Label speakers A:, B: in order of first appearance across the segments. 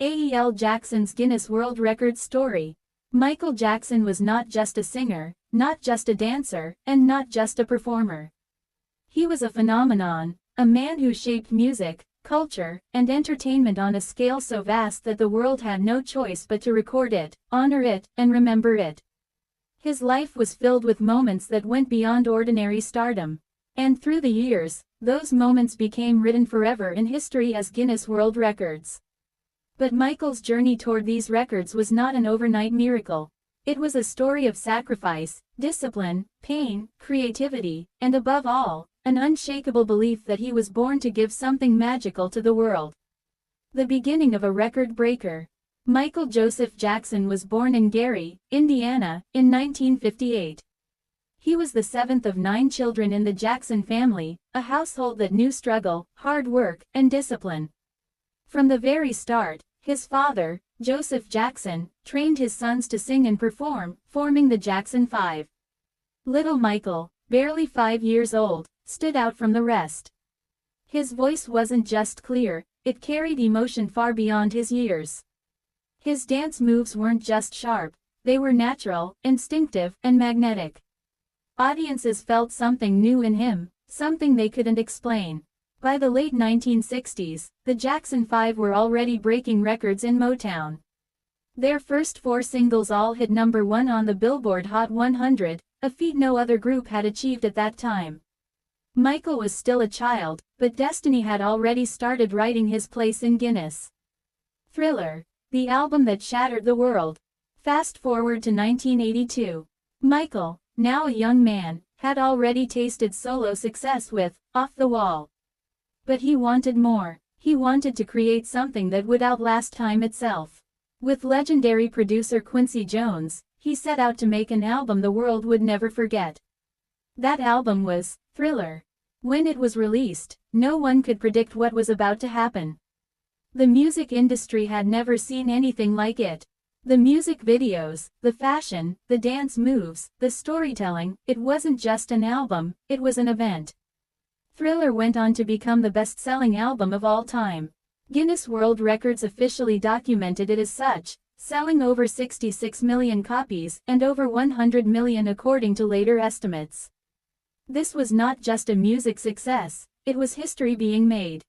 A: AEL Jackson's Guinness World Records story. Michael Jackson was not just a singer, not just a dancer, and not just a performer. He was a phenomenon, a man who shaped music, culture, and entertainment on a scale so vast that the world had no choice but to record it, honor it, and remember it. His life was filled with moments that went beyond ordinary stardom. And through the years, those moments became written forever in history as Guinness World Records. But Michael's journey toward these records was not an overnight miracle. It was a story of sacrifice, discipline, pain, creativity, and above all, an unshakable belief that he was born to give something magical to the world. The beginning of a record breaker. Michael Joseph Jackson was born in Gary, Indiana, in 1958. He was the seventh of 9 children in the Jackson family, a household that knew struggle, hard work, and discipline. From the very start, his father, Joseph Jackson, trained his sons to sing and perform, forming the Jackson 5. Little Michael, barely 5 years old, stood out from the rest. His voice wasn't just clear, it carried emotion far beyond his years. His dance moves weren't just sharp, they were natural, instinctive, and magnetic. Audiences felt something new in him, something they couldn't explain. By the late 1960s, the Jackson 5 were already breaking records in Motown. Their first 4 singles all hit #1 on the Billboard Hot 100, a feat no other group had achieved at that time. Michael was still a child, but destiny had already started writing his place in Guinness. Thriller, the album that shattered the world. Fast forward to 1982. Michael, now a young man, had already tasted solo success with Off the Wall. But he wanted more. He wanted to create something that would outlast time itself. With legendary producer Quincy Jones, he set out to make an album the world would never forget. That album was Thriller. When it was released, no one could predict what was about to happen. The music industry had never seen anything like it. The music videos, the fashion, the dance moves, the storytelling, it wasn't just an album, it was an event. Thriller went on to become the best-selling album of all time. Guinness World Records officially documented it as such, selling over 66 million copies and over 100 million according to later estimates. This was not just a music success, it was history being made.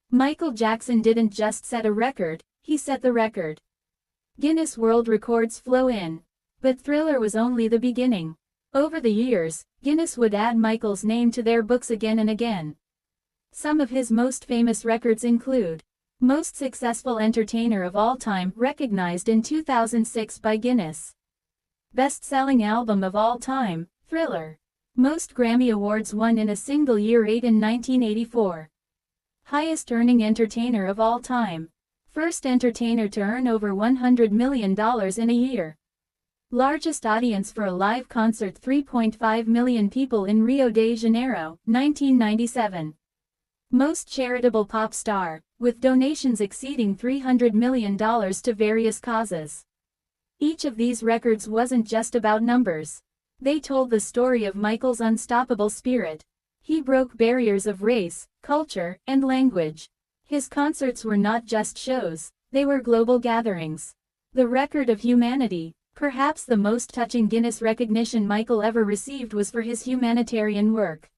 A: Michael Jackson didn't just set a record, he set the record. Guinness World Records flow in. But Thriller was only the beginning. Over the years, Guinness would add Michael's name to their books again and again. Some of his most famous records include Most Successful Entertainer of All Time, recognized in 2006 by Guinness. Best-selling Album of All Time, Thriller. Most Grammy Awards won in a single year, 8 in 1984. Highest-earning Entertainer of All Time. First entertainer to earn over $100 million in a year. Largest audience for a live concert, 3.5 million people in Rio de Janeiro, 1997. Most charitable pop star, with donations exceeding $300 million to various causes. Each of these records wasn't just about numbers. They told the story of Michael's unstoppable spirit. He broke barriers of race, culture, and language. His concerts were not just shows, they were global gatherings. The record of humanity. Perhaps the most touching Guinness recognition Michael ever received was for his humanitarian work.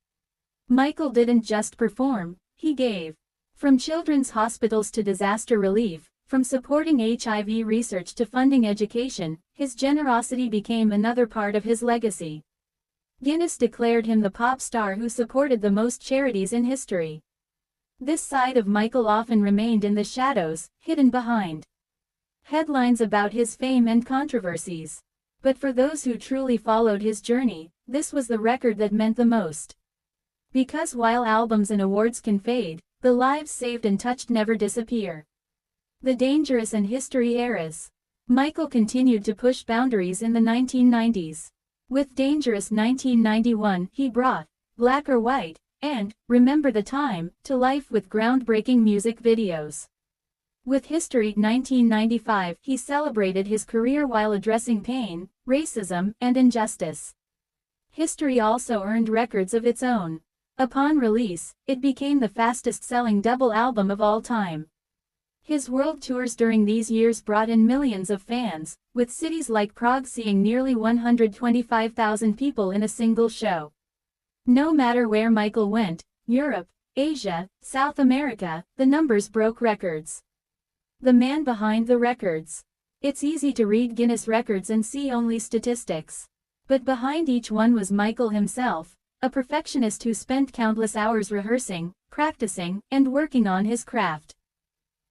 A: Michael didn't just perform, he gave. From children's hospitals to disaster relief, from supporting HIV research to funding education, his generosity became another part of his legacy. Guinness declared him the pop star who supported the most charities in history. This side of Michael often remained in the shadows, hidden behind headlines about his fame and controversies. But for those who truly followed his journey, this was the record that meant the most. Because while albums and awards can fade, the lives saved and touched never disappear. The Dangerous and History eras. Michael continued to push boundaries in the 1990s. With Dangerous 1991, he brought Black or White and Remember the Time to life with groundbreaking music videos. With History 1995, he celebrated his career while addressing pain, racism, and injustice. History also earned records of its own. Upon release, it became the fastest-selling double album of all time. His world tours during these years brought in millions of fans, with cities like Prague seeing nearly 125,000 people in a single show. No matter where Michael went, Europe, Asia, South America, the numbers broke records. The man behind the records. It's easy to read Guinness records and see only statistics. But behind each one was Michael himself, a perfectionist who spent countless hours rehearsing, practicing, and working on his craft.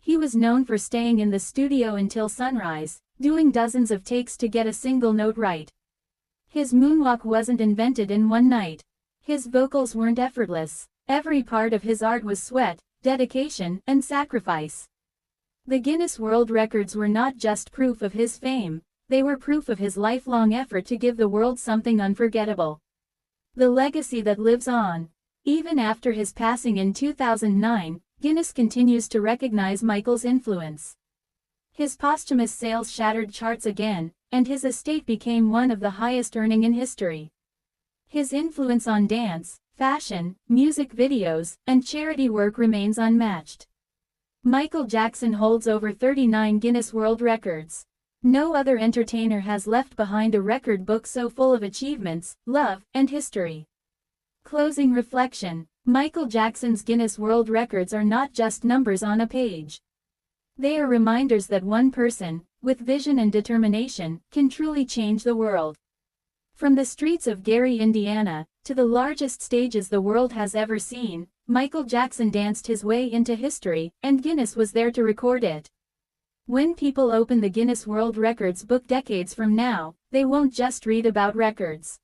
A: He was known for staying in the studio until sunrise, doing dozens of takes to get a single note right. His moonwalk wasn't invented in one night. His vocals weren't effortless. Every part of his art was sweat, dedication, and sacrifice. The Guinness World Records were not just proof of his fame, they were proof of his lifelong effort to give the world something unforgettable. The legacy that lives on. Even after his passing in 2009, Guinness continues to recognize Michael's influence. His posthumous sales shattered charts again, and his estate became one of the highest earning in history. His influence on dance, fashion, music videos, and charity work remains unmatched. Michael Jackson holds over 39 Guinness World Records. No other entertainer has left behind a record book so full of achievements, love, and history. Closing reflection. Michael Jackson's Guinness World Records are not just numbers on a page. They are reminders that one person, with vision and determination, can truly change the world. From the streets of Gary, Indiana, to the largest stages the world has ever seen, Michael Jackson danced his way into history, and Guinness was there to record it. When people open the Guinness World Records book decades from now, they won't just read about records.